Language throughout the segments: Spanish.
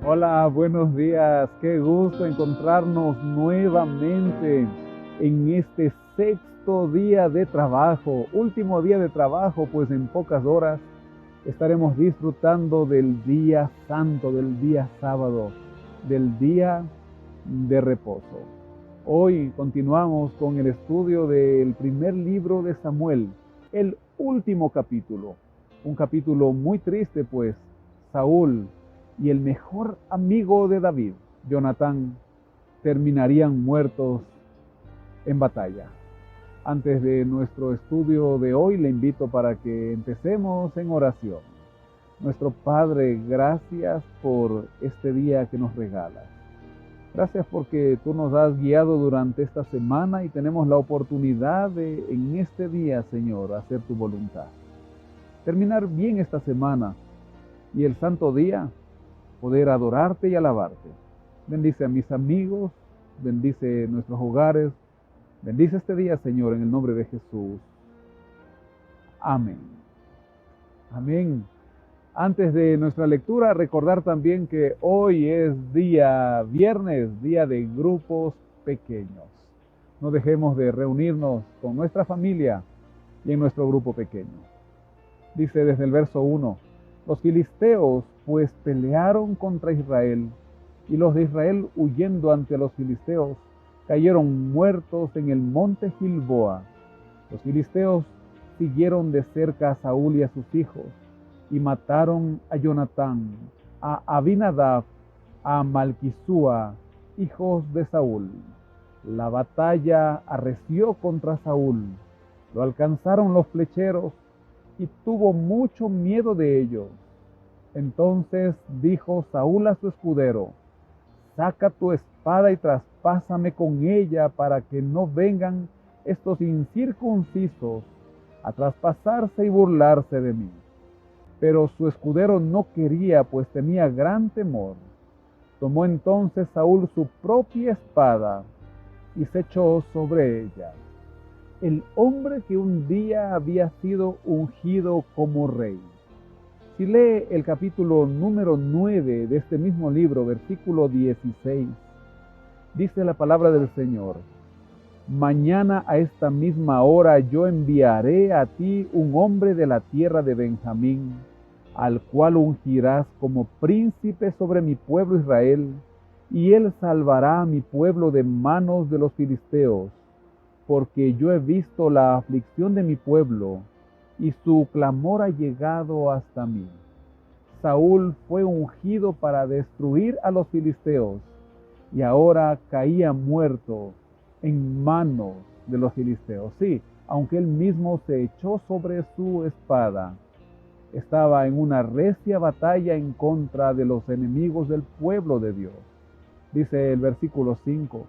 Hola, buenos días. Qué gusto encontrarnos nuevamente en este sexto día de trabajo, último día de trabajo, pues en pocas horas estaremos disfrutando del día santo, del día sábado, del día de reposo. Hoy continuamos con el estudio del primer libro de Samuel, el último capítulo. Un capítulo muy triste, pues Saúl y el mejor amigo de David, Jonatán, terminarían muertos en batalla. Antes de nuestro estudio de hoy, le invito para que empecemos en oración. Nuestro Padre, gracias por este día que nos regalas. Gracias porque tú nos has guiado durante esta semana y tenemos la oportunidad de en este día, Señor, hacer tu voluntad. Terminar bien esta semana y el santo día poder adorarte y alabarte. Bendice a mis amigos, bendice nuestros hogares, bendice este día, Señor, en el nombre de Jesús. Amén. Amén. Antes de nuestra lectura, recordar también que hoy es día viernes, día de grupos pequeños. No dejemos de reunirnos con nuestra familia y en nuestro grupo pequeño. Dice desde el verso 1, los filisteos pues pelearon contra Israel, y los de Israel huyendo ante los filisteos cayeron muertos en el monte Gilboa. Los filisteos siguieron de cerca a Saúl y a sus hijos, y mataron a Jonatán, a Abinadab, a Malquisúa, hijos de Saúl. La batalla arreció contra Saúl. Lo alcanzaron los flecheros y tuvo mucho miedo de ellos. Entonces dijo Saúl a su escudero: saca tu espada y traspásame con ella para que no vengan estos incircuncisos a traspasarse y burlarse de mí. Pero su escudero no quería, pues tenía gran temor. Tomó entonces Saúl su propia espada y se echó sobre ella. El hombre que un día había sido ungido como rey. Si lee el capítulo número 9 de este mismo libro, versículo 16, dice la palabra del Señor: mañana a esta misma hora yo enviaré a ti un hombre de la tierra de Benjamín, al cual ungirás como príncipe sobre mi pueblo Israel, y él salvará a mi pueblo de manos de los filisteos, porque yo he visto la aflicción de mi pueblo, y su clamor ha llegado hasta mí. Saúl fue ungido para destruir a los filisteos, y ahora caía muerto en manos de los filisteos. Sí, aunque él mismo se echó sobre su espada, estaba en una recia batalla en contra de los enemigos del pueblo de Dios. Dice el versículo 5,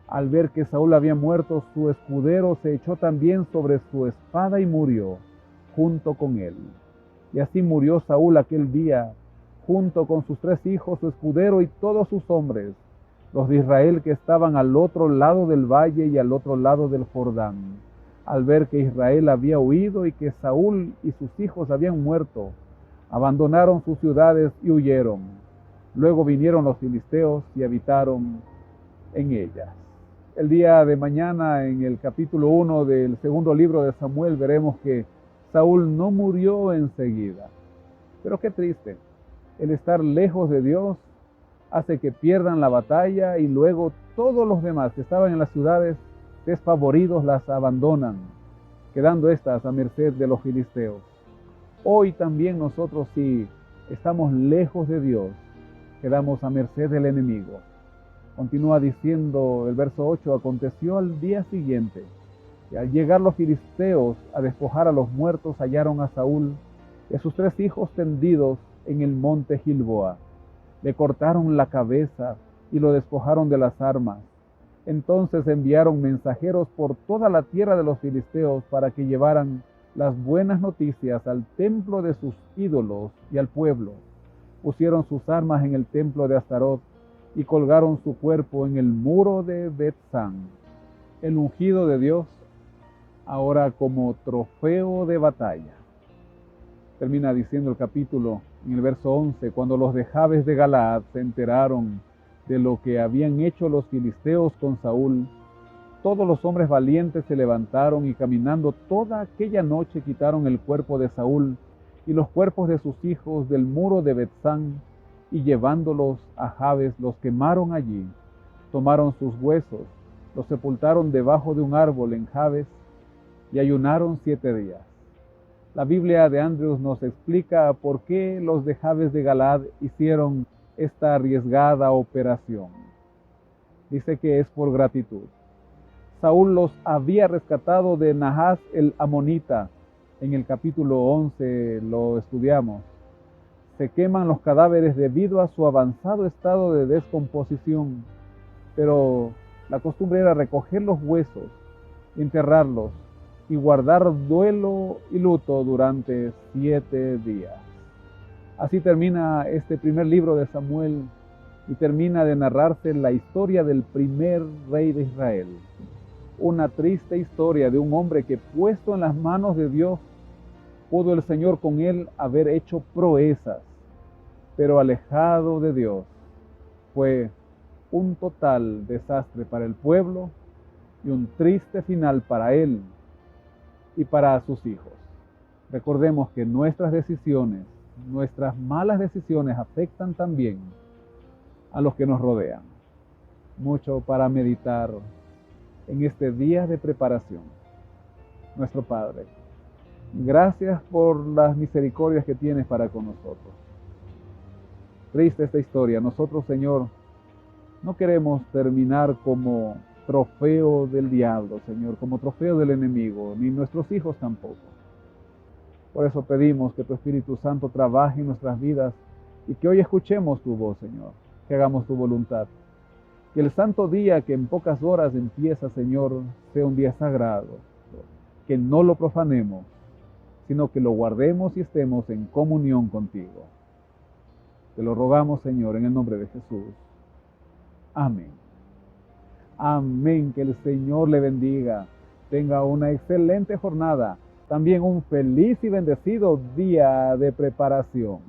al ver que Saúl había muerto, su escudero se echó también sobre su espada y murió junto con él. Y así murió Saúl aquel día, junto con sus 3 hijos, su escudero y todos sus hombres, los de Israel que estaban al otro lado del valle y al otro lado del Jordán. Al ver que Israel había huido y que Saúl y sus hijos habían muerto, abandonaron sus ciudades y huyeron. Luego vinieron los filisteos y habitaron en ellas. El día de mañana, en el capítulo 1 del segundo libro de Samuel, veremos que Saúl no murió enseguida. Pero qué triste, el estar lejos de Dios hace que pierdan la batalla y luego todos los demás que estaban en las ciudades desfavoridos las abandonan, quedando estas a merced de los filisteos. Hoy también nosotros, si estamos lejos de Dios, quedamos a merced del enemigo. Continúa diciendo el verso 8, aconteció al día siguiente, y al llegar los filisteos a despojar a los muertos, hallaron a Saúl y a sus 3 hijos tendidos en el monte Gilboa. Le cortaron la cabeza y lo despojaron de las armas. Entonces enviaron mensajeros por toda la tierra de los filisteos para que llevaran las buenas noticias al templo de sus ídolos y al pueblo. Pusieron sus armas en el templo de Astarot y colgaron su cuerpo en el muro de Bet-san. El ungido de Dios, ahora como trofeo de batalla. Termina diciendo el capítulo en el verso 11, cuando los de Jabes de Galaad se enteraron de lo que habían hecho los filisteos con Saúl, todos los hombres valientes se levantaron y caminando toda aquella noche quitaron el cuerpo de Saúl y los cuerpos de sus hijos del muro de Betzán, y llevándolos a Jabes los quemaron allí. Tomaron sus huesos, los sepultaron debajo de un árbol en Jabes y ayunaron 7 días. La Biblia de Andrews nos explica por qué los de Jabes de Galaad hicieron esta arriesgada operación. Dice que es por gratitud. Saúl los había rescatado de Nahas el amonita. En el capítulo 11 lo estudiamos. Se queman los cadáveres debido a su avanzado estado de descomposición, pero la costumbre era recoger los huesos, enterrarlos y guardar duelo y luto durante 7 días. Así termina este primer libro de Samuel y termina de narrarse la historia del primer rey de Israel. Una triste historia de un hombre que, puesto en las manos de Dios, pudo el Señor con él haber hecho proezas, pero alejado de Dios, fue un total desastre para el pueblo y un triste final para él y para sus hijos. Recordemos que nuestras decisiones, nuestras malas decisiones afectan también a los que nos rodean. Mucho para meditar en este día de preparación. Nuestro Padre, gracias por las misericordias que tienes para con nosotros. Triste esta historia. Nosotros, Señor, no queremos terminar como trofeo del diablo, Señor, como trofeo del enemigo, ni nuestros hijos tampoco. Por eso pedimos que tu Espíritu Santo trabaje en nuestras vidas y que hoy escuchemos tu voz, Señor, que hagamos tu voluntad. Que el santo día que en pocas horas empieza, Señor, sea un día sagrado, que no lo profanemos, sino que lo guardemos y estemos en comunión contigo. Te lo rogamos, Señor, en el nombre de Jesús. Amén. Amén. Que el Señor le bendiga. Tenga una excelente jornada. También un feliz y bendecido día de preparación.